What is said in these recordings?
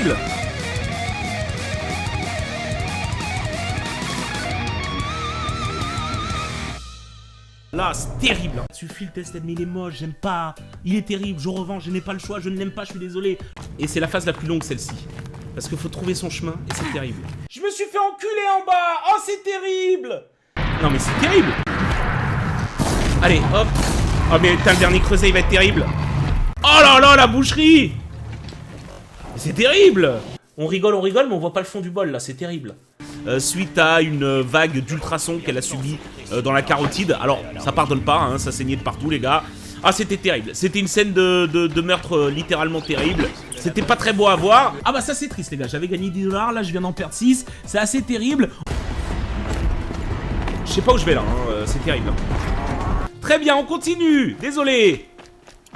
terrible. Là, c'est terrible. Suffit le test, mais il est moche, j'aime pas. Il est terrible, je revends, je n'ai pas le choix, je ne l'aime pas, je suis désolé. Et c'est la phase la plus longue, celle-ci. Parce qu'il faut trouver son chemin, et c'est terrible. Je me suis fait enculer en bas. Oh, c'est terrible. Non, mais c'est terrible. Allez, hop. Oh, mais putain, le dernier creuset, il va être terrible. Oh là là, la boucherie. C'est terrible. On rigole, mais on voit pas le fond du bol, là, c'est terrible. Suite à une vague d'ultrasons qu'elle a subie dans la carotide. Alors, ça pardonne pas, hein, ça saignait de partout, les gars. Ah, c'était terrible. C'était une scène de meurtre littéralement terrible. C'était pas très beau à voir. Ah bah ça, c'est triste, les gars. J'avais gagné 10 $, là, je viens d'en perdre 6. C'est assez terrible. Je sais pas où je vais, là. Hein. C'est terrible. Très bien, on continue. Désolé.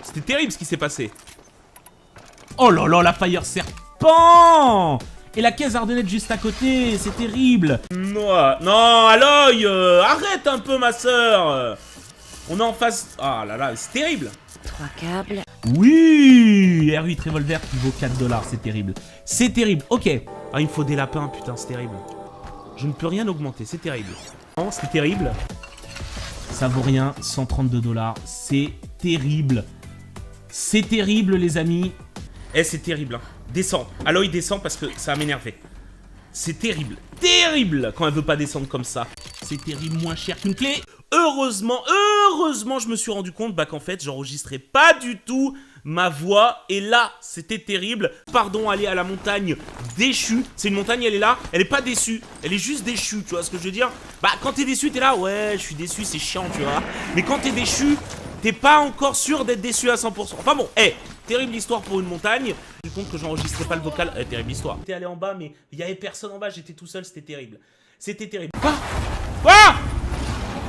C'était terrible, ce qui s'est passé. Oh là là, la Fire Serpent. Et la caisse d'Ardennette juste à côté, c'est terrible. Non, Aloy, arrête un peu, ma soeur. On est en face... Ah là là, c'est terrible. 3 câbles. Oui, R8 Revolver qui vaut 4 $, c'est terrible. C'est terrible, ok. Ah, il me faut des lapins, putain, c'est terrible. Je ne peux rien augmenter, c'est terrible. Non, c'est terrible. Ça vaut rien, 132 $, c'est terrible. C'est terrible, les amis. Eh, c'est terrible, hein. Descends. Aloy, descend parce que ça va m'énerver. C'est terrible. Terrible quand elle veut pas descendre comme ça. C'est terrible, moins cher qu'une clé. Heureusement, je me suis rendu compte qu'en fait, j'enregistrais pas du tout ma voix. Et là, c'était terrible. Pardon, aller à la montagne déchue. C'est une montagne, elle est là. Elle est pas déçue. Elle est juste déchue, tu vois ce que je veux dire? Bah, quand t'es déçu, t'es là. Ouais, je suis déçu, c'est chiant, tu vois. Mais quand t'es déçu, t'es pas encore sûr d'être déçu à 100%. Enfin bon, terrible histoire pour une montagne. Je me suis compte que j'enregistrais pas le vocal. Terrible histoire. J'étais allé en bas, mais il y avait personne en bas. J'étais tout seul, c'était terrible. C'était terrible. Quoi?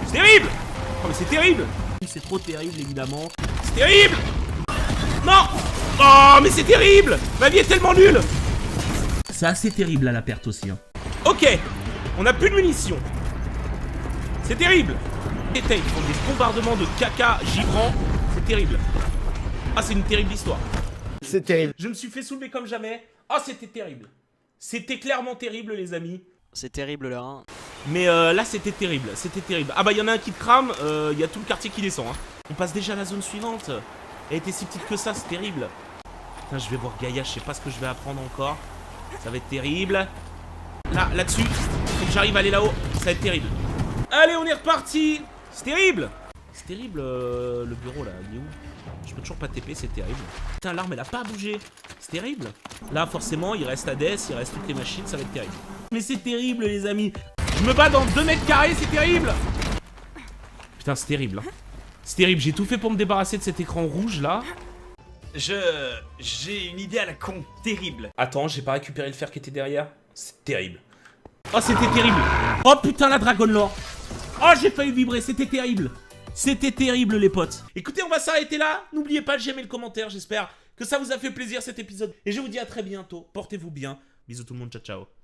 C'est terrible. Oh, mais c'est terrible. C'est trop terrible, évidemment. C'est terrible. Non. Oh, mais c'est terrible. Ma vie est tellement nulle. C'est assez terrible, là, la perte aussi. Hein. Ok. On a plus de munitions. C'est terrible. Ils font des bombardements de caca givrant. C'est terrible. Ah, c'est une terrible histoire. C'est terrible. Je me suis fait soulever comme jamais. Ah, c'était terrible. C'était clairement terrible, les amis. C'est terrible, là. Hein. Mais là, c'était terrible. C'était terrible. Ah bah, il y en a un qui te crame. Il y a tout le quartier qui descend. Hein. On passe déjà à la zone suivante. Elle était si petite que ça, c'est terrible. Putain, je vais voir Gaïa. Je sais pas ce que je vais apprendre encore. Ça va être terrible. Là-dessus. Faut que j'arrive à aller là-haut. Ça va être terrible. Allez, on est reparti. C'est terrible. C'est terrible, le bureau, là. Il est où? Je peux toujours pas TP, c'est terrible. Putain, l'arme, elle a pas bougé. C'est terrible. Là, forcément, il reste Hades, il reste toutes les machines, ça va être terrible. Mais c'est terrible, les amis. Je me bats dans 2 mètres carrés, c'est terrible. Putain, c'est terrible. Hein. C'est terrible, j'ai tout fait pour me débarrasser de cet écran rouge, là. J'ai une idée à la con. Terrible. Attends, j'ai pas récupéré le fer qui était derrière. C'est terrible. Oh, c'était terrible. Oh, putain, la Dragon Lore. Oh, j'ai failli vibrer, c'était terrible. C'était terrible, les potes. Écoutez, on va s'arrêter là. N'oubliez pas de j'aimer le commentaire. J'espère que ça vous a fait plaisir cet épisode. Et je vous dis à très bientôt. Portez-vous bien. Bisous tout le monde. Ciao, ciao.